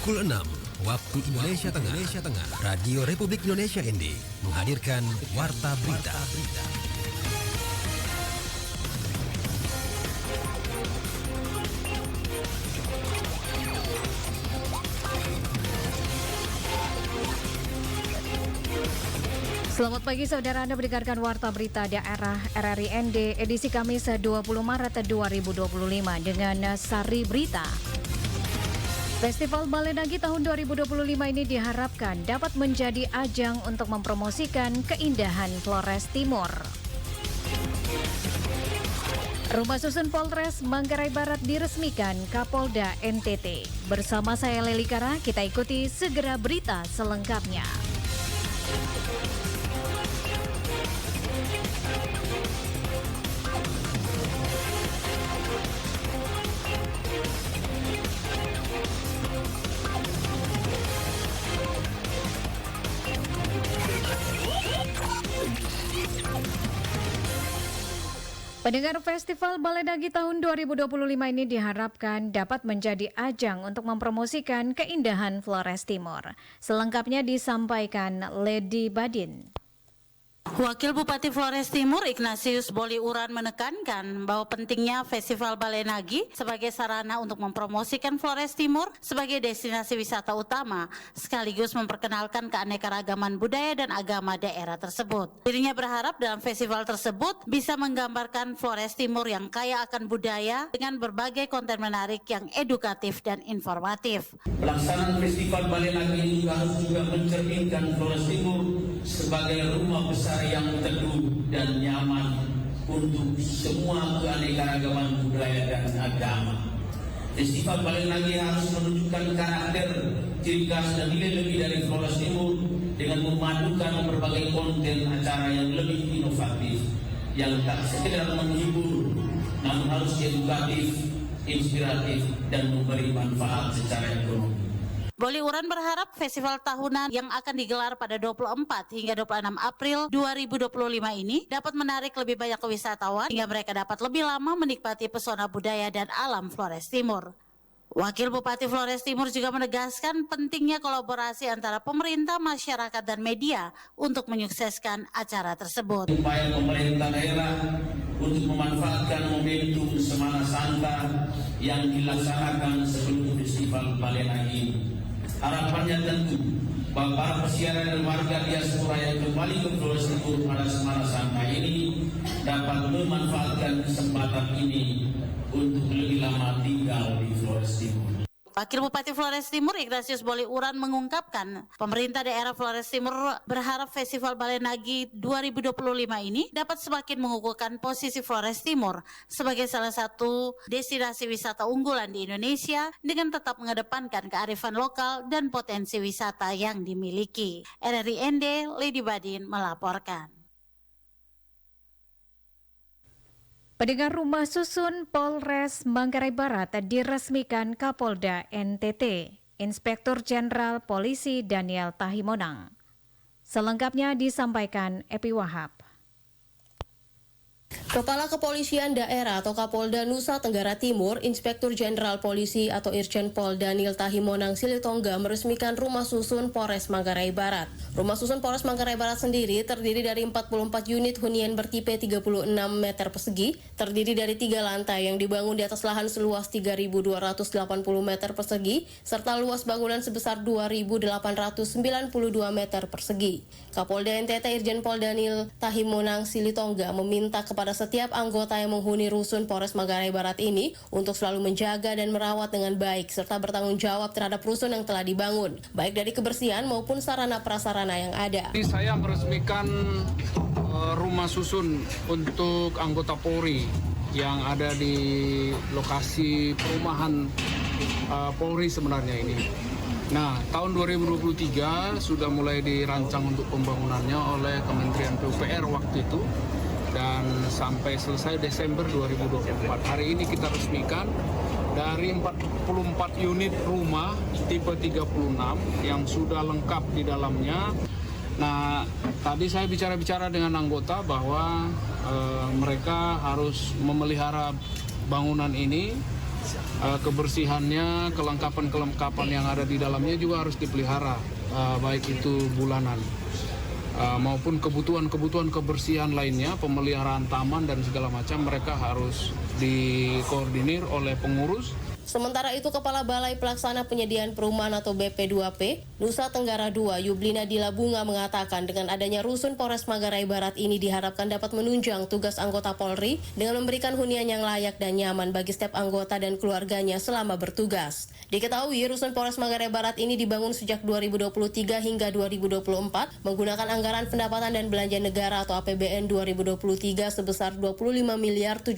Pukul 6 waktu Indonesia Tengah, Radio Republik Indonesia ND menghadirkan Warta Berita. Selamat pagi saudara, Anda mendengarkan Warta Berita Daerah RRI ND edisi Kamis 20 Maret 2025 dengan Sari Berita. Festival Balenagi tahun 2025 ini diharapkan dapat menjadi ajang untuk mempromosikan keindahan Flores Timur. Rumah susun Polres Manggarai Barat diresmikan Kapolda NTT. Bersama saya Leli Kara, kita ikuti segera berita selengkapnya. Pendengar, Festival Balenagi tahun 2025 ini diharapkan dapat menjadi ajang untuk mempromosikan keindahan Flores Timur. Selengkapnya disampaikan Lady Badin. Wakil Bupati Flores Timur Ignatius Boliuran menekankan bahwa pentingnya Festival Balenagi sebagai sarana untuk mempromosikan Flores Timur sebagai destinasi wisata utama, sekaligus memperkenalkan keanekaragaman budaya dan agama daerah tersebut. Dirinya berharap dalam festival tersebut bisa menggambarkan Flores Timur yang kaya akan budaya dengan berbagai konten menarik yang edukatif dan informatif. Pelaksanaan Festival Balenagi ini harus juga mencerminkan Flores Timur sebagai rumah besar yang teduh dan nyaman untuk semua keanekaragaman budaya dan agama. Festival Balenagi harus menunjukkan karakter, ciri khas dan nilai lebih dari Flores Timur dengan memadukan berbagai konten acara yang lebih inovatif, yang tak sekedar menghibur, namun harus edukatif, inspiratif, dan memberi manfaat secara ekonomi. Boliuran berharap festival tahunan yang akan digelar pada 24 hingga 26 April 2025 ini dapat menarik lebih banyak wisatawan hingga mereka dapat lebih lama menikmati pesona budaya dan alam Flores Timur. Wakil Bupati Flores Timur juga menegaskan pentingnya kolaborasi antara pemerintah, masyarakat, dan media untuk menyukseskan acara tersebut. Upaya pemerintah daerah untuk memanfaatkan momentum Semana Santa yang dilaksanakan sebelum Festival Balenagi. Harapannya tentu bahwa para pesiaran dan warga diaspora yang kembali ke Flores Timur pada Semana Santa ini dapat memanfaatkan kesempatan ini untuk lebih lama tinggal di Flores Timur. Wakil Bupati Flores Timur Ignatius Boliuran mengungkapkan pemerintah daerah Flores Timur berharap Festival Balenagi 2025 ini dapat semakin mengukuhkan posisi Flores Timur sebagai salah satu destinasi wisata unggulan di Indonesia dengan tetap mengedepankan kearifan lokal dan potensi wisata yang dimiliki. RRI ND, Lady Badin melaporkan. Pendengar, rumah susun Polres Manggarai Barat diresmikan Kapolda NTT, Inspektur Jenderal Polisi Daniel Tahimonang. Selengkapnya disampaikan Epi Wahab. Kepala Kepolisian Daerah atau Kapolda Nusa Tenggara Timur, Inspektur Jenderal Polisi atau Irjen Pol Daniel Tahimonang Silitonga meresmikan Rumah Susun Polres Manggarai Barat. Rumah Susun Polres Manggarai Barat sendiri terdiri dari 44 unit hunian bertipe 36 meter persegi, terdiri dari 3 lantai yang dibangun di atas lahan seluas 3.280 meter persegi, serta luas bangunan sebesar 2.892 meter persegi. Kapolda NTT Irjen Pol Daniel Tahimonang Silitonga meminta kepada setiap anggota yang menghuni rusun Polres Manggarai Barat ini untuk selalu menjaga dan merawat dengan baik serta bertanggung jawab terhadap rusun yang telah dibangun, baik dari kebersihan maupun sarana prasarana yang ada. Saya meresmikan rumah susun untuk anggota Polri yang ada di lokasi perumahan Polri sebenarnya ini. Nah, tahun 2023 sudah mulai dirancang untuk pembangunannya oleh Kementerian PUPR waktu itu. Dan sampai selesai Desember 2024. Hari ini kita resmikan dari 44 unit rumah tipe 36 yang sudah lengkap di dalamnya. Nah, tadi saya bicara-bicara dengan anggota bahwa mereka harus memelihara bangunan ini kebersihannya, kelengkapan yang ada di dalamnya juga harus dipelihara, baik itu bulanan maupun kebutuhan kebersihan lainnya, pemeliharaan taman dan segala macam, mereka harus dikoordinir oleh pengurus. Sementara itu, Kepala Balai Pelaksana Penyediaan Perumahan atau BP2P, Nusa Tenggara II, Yublina Dila Bunga mengatakan dengan adanya Rusun Polres Manggarai Barat ini diharapkan dapat menunjang tugas anggota Polri dengan memberikan hunian yang layak dan nyaman bagi setiap anggota dan keluarganya selama bertugas. Diketahui, Rusun Polres Manggarai Barat ini dibangun sejak 2023 hingga 2024 menggunakan anggaran pendapatan dan belanja negara atau APBN 2023 sebesar 25.794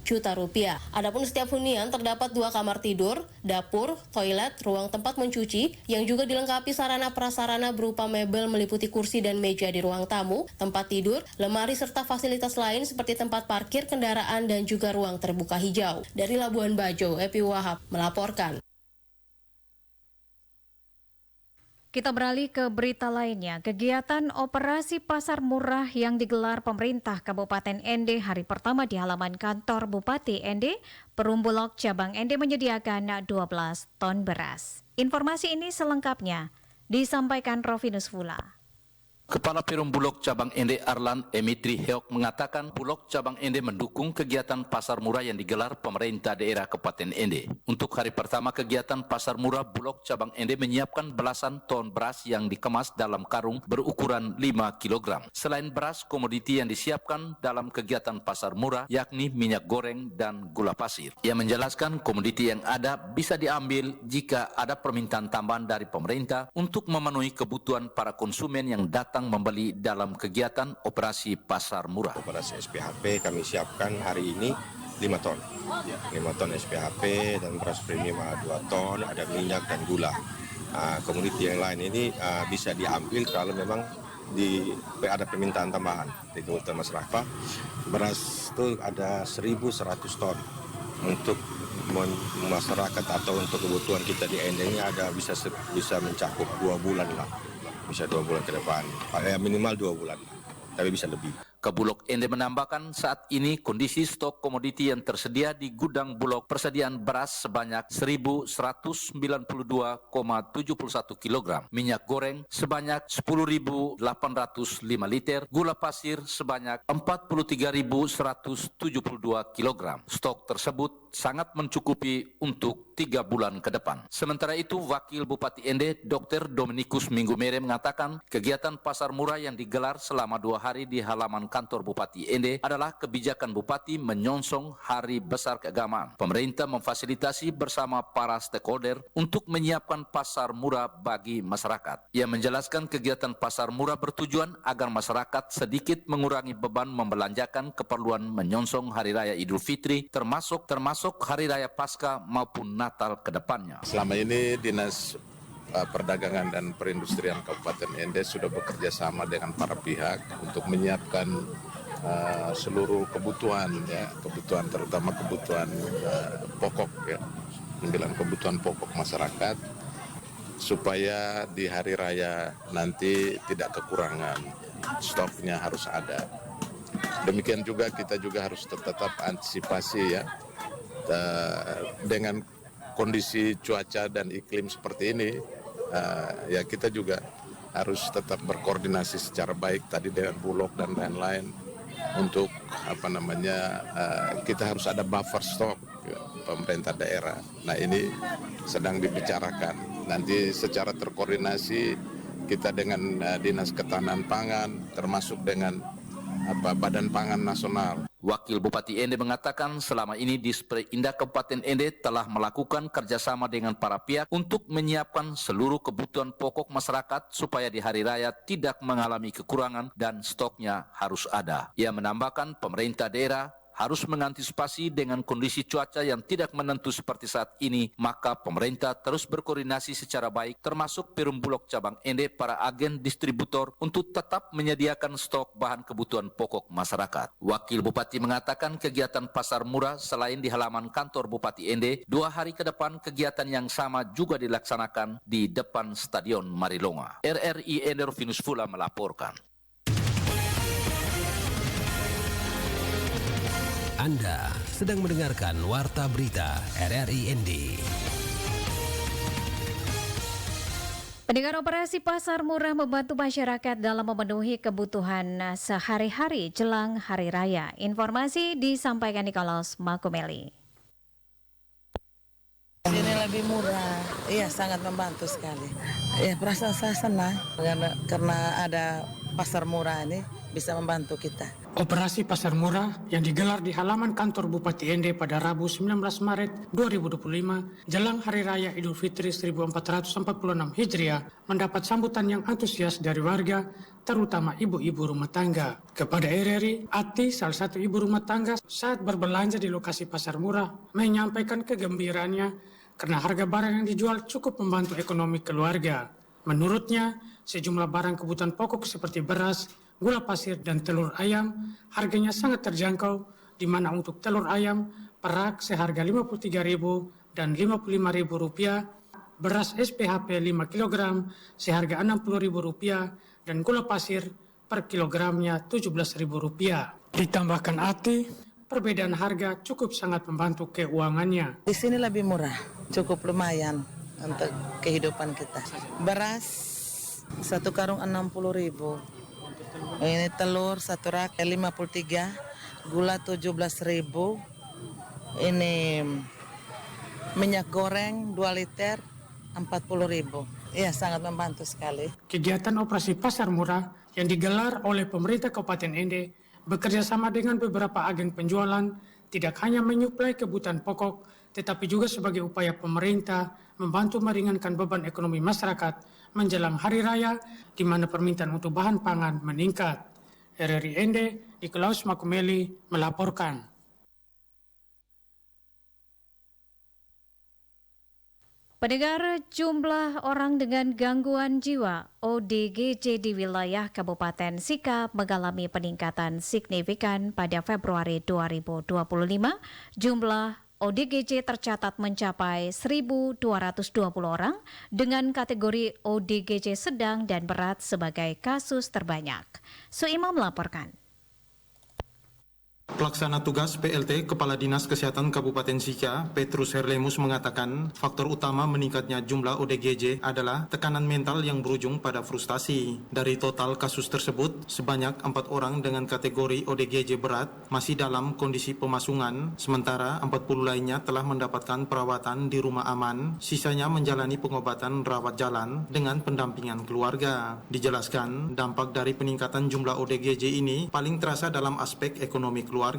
juta rupiah. Adapun setiap hunian terdapat 2 kamar tidur, dapur, toilet, ruang tempat mencuci, yang juga dilengkapi sarana prasarana berupa mebel meliputi kursi dan meja di ruang tamu, tempat tidur, lemari serta fasilitas lain seperti tempat parkir kendaraan dan juga ruang terbuka hijau. Dari Labuan Bajo, Epi Wahab melaporkan. Kita beralih ke berita lainnya. Kegiatan operasi pasar murah yang digelar pemerintah Kabupaten Ende hari pertama di halaman kantor Bupati Ende, Perumbulok Cabang Ende menyediakan 12 ton beras. Informasi ini selengkapnya disampaikan Rovinus Fula. Kepala Perumbulok Cabang Ende Arlan Emitri Heok mengatakan Bulog Cabang Ende mendukung kegiatan pasar murah yang digelar pemerintah daerah Kabupaten Ende. Untuk hari pertama kegiatan pasar murah, Bulog Cabang Ende menyiapkan belasan ton beras yang dikemas dalam karung berukuran 5 kg. Selain beras, komoditi yang disiapkan dalam kegiatan pasar murah yakni minyak goreng dan gula pasir. Ia menjelaskan komoditi yang ada bisa diambil jika ada permintaan tambahan dari pemerintah untuk memenuhi kebutuhan para konsumen yang datang membeli dalam kegiatan operasi pasar murah. Operasi SPHP kami siapkan hari ini 5 ton. 5 ton SPHP dan beras premium 2 ton, ada minyak dan gula. Komoditi yang lain ini bisa diambil kalau memang ada permintaan tambahan di kebutuhan masyarakat. Beras itu ada 1.100 ton untuk masyarakat atau untuk kebutuhan kita di Ende ini ada bisa mencakup 2 bulan lah. Bisa 2 bulan ke depan, minimal 2 bulan, tapi bisa lebih. Kabulok Ende menambahkan saat ini kondisi stok komoditi yang tersedia di gudang Bulog persediaan beras sebanyak 1.192,71 kg, minyak goreng sebanyak 10.805 liter, gula pasir sebanyak 43.172 kg. Stok tersebut sangat mencukupi untuk 3 bulan ke depan. Sementara itu, Wakil Bupati Ende, Dr. Dominikus Minggu Mere mengatakan kegiatan pasar murah yang digelar selama 2 hari di halaman kantor Bupati Ende adalah kebijakan Bupati menyongsong Hari Besar Keagamaan. Pemerintah memfasilitasi bersama para stakeholder untuk menyiapkan pasar murah bagi masyarakat. Ia menjelaskan kegiatan pasar murah bertujuan agar masyarakat sedikit mengurangi beban membelanjakan keperluan menyongsong Hari Raya Idul Fitri, termasuk Hari Raya Paskah maupun Natal ke depannya. Selama ini Dinas Perdagangan dan Perindustrian Kabupaten Ende sudah bekerja sama dengan para pihak untuk menyiapkan seluruh kebutuhan, terutama kebutuhan pokok, menjelang kebutuhan pokok masyarakat, supaya di hari raya nanti tidak kekurangan, stoknya harus ada. Demikian juga kita juga harus tetap antisipasi dengan kondisi cuaca dan iklim seperti ini. Ya kita juga harus tetap berkoordinasi secara baik tadi dengan Bulog dan lain-lain untuk kita harus ada buffer stok pemerintah daerah. Nah ini sedang dibicarakan. Nanti secara terkoordinasi kita dengan Dinas Ketahanan Pangan termasuk dengan Badan Pangan Nasional. Wakil Bupati Ende mengatakan selama ini Disperindak Kabupaten Ende telah melakukan kerjasama dengan para pihak untuk menyiapkan seluruh kebutuhan pokok masyarakat supaya di hari raya tidak mengalami kekurangan dan stoknya harus ada. Ia menambahkan pemerintah daerah harus mengantisipasi dengan kondisi cuaca yang tidak menentu seperti saat ini, maka pemerintah terus berkoordinasi secara baik termasuk Perumbulok Cabang Ende para agen distributor untuk tetap menyediakan stok bahan kebutuhan pokok masyarakat. Wakil Bupati mengatakan kegiatan pasar murah selain di halaman kantor Bupati Ende, 2 hari ke depan kegiatan yang sama juga dilaksanakan di depan Stadion Marilonga. RRI Ende Rovinus Fula melaporkan. Anda sedang mendengarkan Warta Berita RRI ND. Pendengar, operasi pasar murah membantu masyarakat dalam memenuhi kebutuhan sehari-hari jelang Hari Raya. Informasi disampaikan Nikolaus Makumeli. Sini lebih murah, iya sangat membantu sekali. Ya perasaan saya senang karena ada pasar murah ini bisa membantu kita. Operasi pasar murah yang digelar di halaman kantor Bupati ND pada Rabu 19 Maret 2025 jelang Hari Raya Idul Fitri 1446 Hijriah mendapat sambutan yang antusias dari warga, terutama ibu-ibu rumah tangga. Kepada RRI, Ati, salah satu ibu rumah tangga, saat berbelanja di lokasi pasar murah, menyampaikan kegembiraannya karena harga barang yang dijual cukup membantu ekonomi keluarga. Menurutnya, sejumlah barang kebutuhan pokok seperti beras, gula pasir, dan telur ayam harganya sangat terjangkau, di mana untuk telur ayam perak seharga Rp53.000 dan Rp55.000, beras SPHP 5 kg seharga Rp60.000 dan gula pasir per kilogramnya Rp17.000. Ditambahkan Ati, perbedaan harga cukup sangat membantu keuangannya. Di sini lebih murah, cukup lumayan untuk kehidupan kita. Beras 1 karung 60.000. Ini telur 1 rak 53, gula 17.000. Ini minyak goreng 2 liter 40.000. Iya, sangat membantu sekali. Kegiatan operasi pasar murah yang digelar oleh pemerintah Kabupaten ND bekerja sama dengan beberapa agen penjualan tidak hanya menyuplai kebutuhan pokok, tetapi juga sebagai upaya pemerintah membantu meringankan beban ekonomi masyarakat menjelang Hari Raya, di mana permintaan untuk bahan pangan meningkat. RRI ND, Nikolaus Makumeli melaporkan. Pendengar, jumlah orang dengan gangguan jiwa ODGJ di wilayah Kabupaten Sika mengalami peningkatan signifikan pada Februari 2025. Jumlah ODGJ tercatat mencapai 1.220 orang dengan kategori ODGJ sedang dan berat sebagai kasus terbanyak. Suima melaporkan. Pelaksana tugas PLT Kepala Dinas Kesehatan Kabupaten Sika, Petrus Herlemus mengatakan faktor utama meningkatnya jumlah ODGJ adalah tekanan mental yang berujung pada frustasi. Dari total kasus tersebut, sebanyak 4 orang dengan kategori ODGJ berat masih dalam kondisi pemasungan, sementara 40 lainnya telah mendapatkan perawatan di rumah aman, sisanya menjalani pengobatan rawat jalan dengan pendampingan keluarga. Dijelaskan, dampak dari peningkatan jumlah ODGJ ini paling terasa dalam aspek ekonomi keluarga.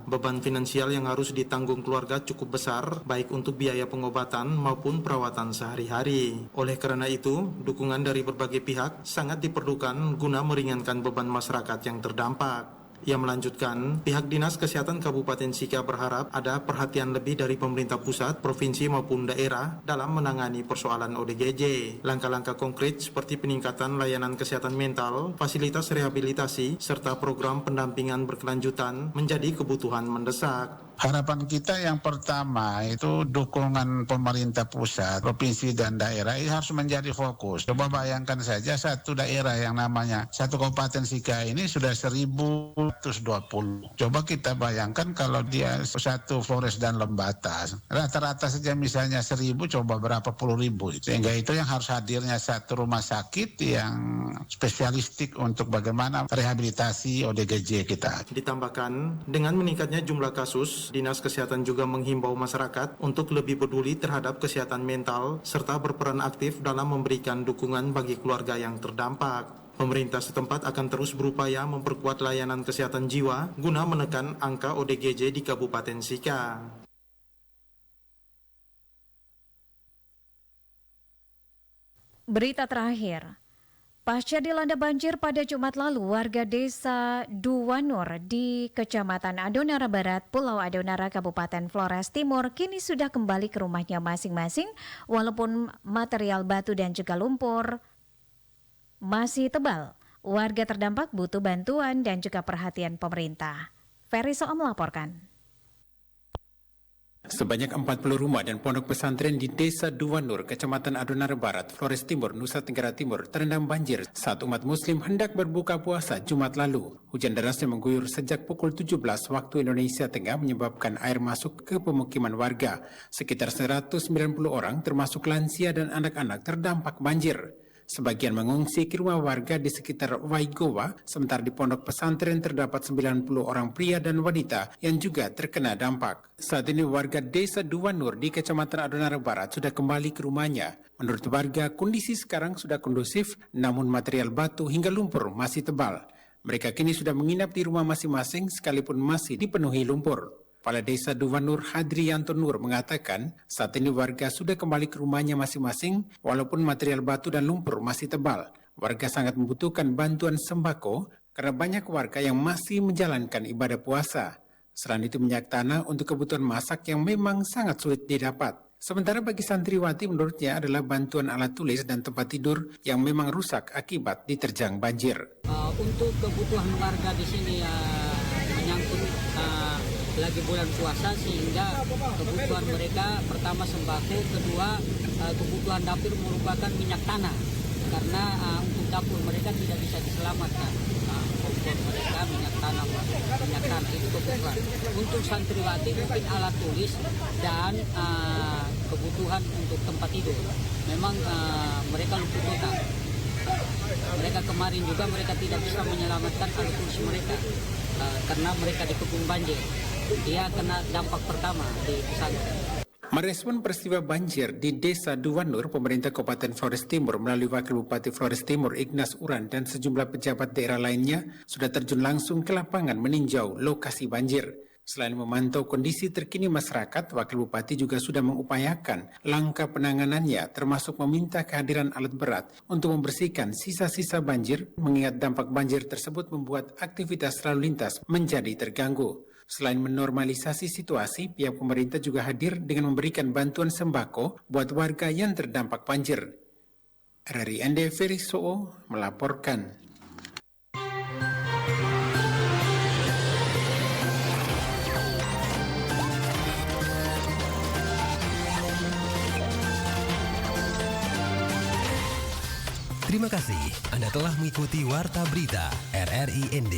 Beban finansial yang harus ditanggung keluarga cukup besar, baik untuk biaya pengobatan maupun perawatan sehari-hari. Oleh karena itu, dukungan dari berbagai pihak sangat diperlukan guna meringankan beban masyarakat yang terdampak. Ia melanjutkan, pihak Dinas Kesehatan Kabupaten Sika berharap ada perhatian lebih dari pemerintah pusat, provinsi maupun daerah dalam menangani persoalan ODGJ. Langkah-langkah konkret seperti peningkatan layanan kesehatan mental, fasilitas rehabilitasi, serta program pendampingan berkelanjutan menjadi kebutuhan mendesak. Harapan kita yang pertama itu dukungan pemerintah pusat, provinsi dan daerah ini harus menjadi fokus. Coba bayangkan saja satu daerah yang namanya satu Kabupaten Sika ini sudah 1.120. Coba kita bayangkan kalau dia satu Flores dan Lembata, rata-rata saja misalnya 1.000, coba berapa puluh ribu. Sehingga itu yang harus hadirnya satu rumah sakit yang spesialistik untuk bagaimana rehabilitasi ODGJ kita. Ditambahkan, dengan meningkatnya jumlah kasus, Dinas Kesehatan juga menghimbau masyarakat untuk lebih peduli terhadap kesehatan mental serta berperan aktif dalam memberikan dukungan bagi keluarga yang terdampak. Pemerintah setempat akan terus berupaya memperkuat layanan kesehatan jiwa guna menekan angka ODGJ di Kabupaten Sika. Berita terakhir. Pasca dilanda banjir pada Jumat lalu, warga desa Duwanur di Kecamatan Adonara Barat, Pulau Adonara, Kabupaten Flores Timur kini sudah kembali ke rumahnya masing-masing walaupun material batu dan juga lumpur masih tebal. Warga terdampak butuh bantuan dan juga perhatian pemerintah. Ferry Soa melaporkan. Sebanyak 40 rumah dan pondok pesantren di Desa Duwanur, Kecamatan Adonara Barat, Flores Timur, Nusa Tenggara Timur terendam banjir saat umat muslim hendak berbuka puasa Jumat lalu. Hujan derasnya mengguyur sejak pukul 17 waktu Indonesia Tengah menyebabkan air masuk ke pemukiman warga. Sekitar 190 orang termasuk lansia dan anak-anak terdampak banjir. Sebagian mengungsi ke rumah warga di sekitar Waigowa, sementara di pondok pesantren terdapat 90 orang pria dan wanita yang juga terkena dampak. Saat ini warga Desa Duwanur di Kecamatan Adonara Barat sudah kembali ke rumahnya. Menurut warga, kondisi sekarang sudah kondusif, namun material batu hingga lumpur masih tebal. Mereka kini sudah menginap di rumah masing-masing sekalipun masih dipenuhi lumpur. Kepala Desa Duwanur Hadrianto Nur mengatakan saat ini warga sudah kembali ke rumahnya masing-masing walaupun material batu dan lumpur masih tebal. Warga sangat membutuhkan bantuan sembako karena banyak warga yang masih menjalankan ibadah puasa. Selain itu minyak tanah untuk kebutuhan masak yang memang sangat sulit didapat. Sementara bagi santriwati menurutnya adalah bantuan alat tulis dan tempat tidur yang memang rusak akibat diterjang banjir. Untuk kebutuhan warga di sini menyangkut lagi bulan puasa sehingga kebutuhan mereka pertama sembako, kedua kebutuhan dapur merupakan minyak tanah karena untuk dapur mereka tidak bisa diselamatkan. Kompor mereka minyak tanah itu kebutuhan. Untuk santriwati mungkin alat tulis dan kebutuhan untuk tempat tidur. Memang mereka lumpuh total. Mereka kemarin juga mereka tidak bisa menyelamatkan alat tulis mereka karena mereka dikepung banjir. Dia kena dampak pertama di pesantren. Merespon peristiwa banjir di Desa Duwanur, pemerintah Kabupaten Flores Timur melalui Wakil Bupati Flores Timur Ignas Uran dan sejumlah pejabat daerah lainnya sudah terjun langsung ke lapangan meninjau lokasi banjir. Selain memantau kondisi terkini masyarakat, Wakil Bupati juga sudah mengupayakan langkah penanganannya termasuk meminta kehadiran alat berat untuk membersihkan sisa-sisa banjir mengingat dampak banjir tersebut membuat aktivitas lalu lintas menjadi terganggu. Selain menormalisasi situasi, pihak pemerintah juga hadir dengan memberikan bantuan sembako buat warga yang terdampak banjir. RRI ND Ferry Soo melaporkan. Terima kasih Anda telah mengikuti Warta Berita RRI ND.